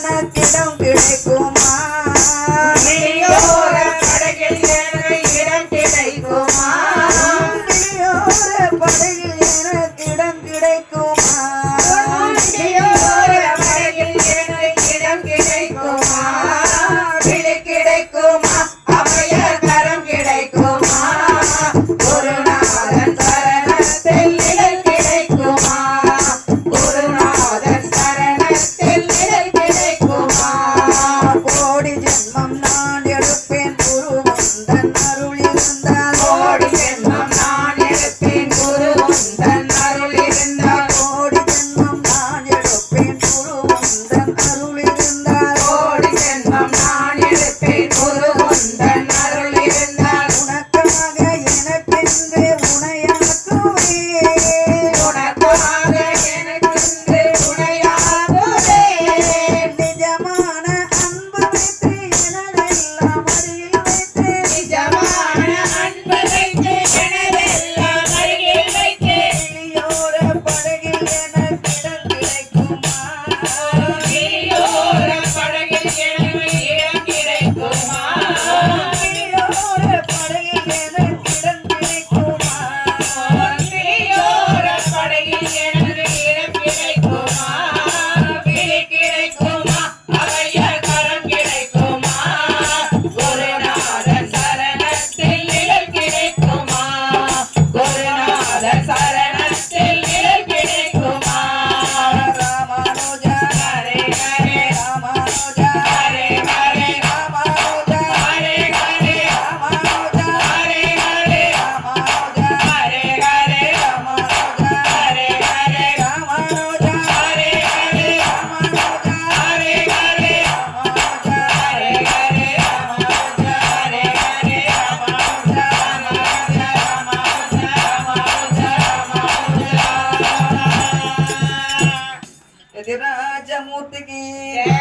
எனக்கிடம் கிடைக்குமா விழியோர படகில் எனக்கு இடம் கிடைக்குமா விழியோர படகில் எனக்கிடம் கிடைக்குமா விழியோர படகில் எனக்கு இடம் கிடைக்குமா விழி கிடைக்குமா அபய கரம் கிடைக்குமா குருநாதன் சரணத்தில் நிழல் கிடைக்குமா குருநாதன் சரணத்தில் நிழல் கிடைக்குமா கோடி ஜென்மம் நான் எடுப்பேன் குரு உந்தன் அருள் இருந்தால் கோடி ஜென்மம் நான் எடுப்பேன் குரு உந்தன் அருள் இருந்தால் கோடி ஜென்மம் நான் எடுப்பேன் குரு உந்தன் அருள் இருந்தால் கோடி ஜென்மம் நான் எடுப்பேன் குரு உந்தன் அருள் இருந்தால் உனக்காக எனக்கென்று உனையாக்குவேன் உனக்காக எனக்கென்று துணையாகுவேன் நிஜமான அன்பு வைத்து எனதெல்லாம் அருகில் வைத்து நிஜமான அன்பு வைத்து எனதெல்லாம் அருகில் வைத்து வெளியோர படகில் எனக்கிடம் கிடைக்குமா விழியோர படகில் எனக்கு இடம் கிடைக்குமா வெளியோர படகில் எனக்கிடம் கிடைக்குமா விழியோர படகில் எனக்கு இடம் கிடைக்குமா விழி கிடைக்குமா அபய கரம் கிடைக்குமா குருநாதன் சரணத்தில் நிழல் கிடைக்குமா குருநாதன் சரணத்தில் நிழல் கிடைக்குமா ராமானுஜா ஹரே ஹரே ராமானுஜா ஹரே ஹரே ராமானுஜா ஹரே ஹரே ராமானுஜா ஹரே ஹரே ராமானுஜா ஹரே ஹரே ராமானுஜா ஹரே ஹரே ராமானுஜா ஹரே ஹரே ராமானுஜா ஹரே ஹரே ராமானுஜா ஹரே ஹரே ராமானுஜா ஹரே ஹரே ராமானுஜா ராமானுஜா ராமானுஜா ராமானுஜா எதிராஜமூர்த்திக்கு ஜெய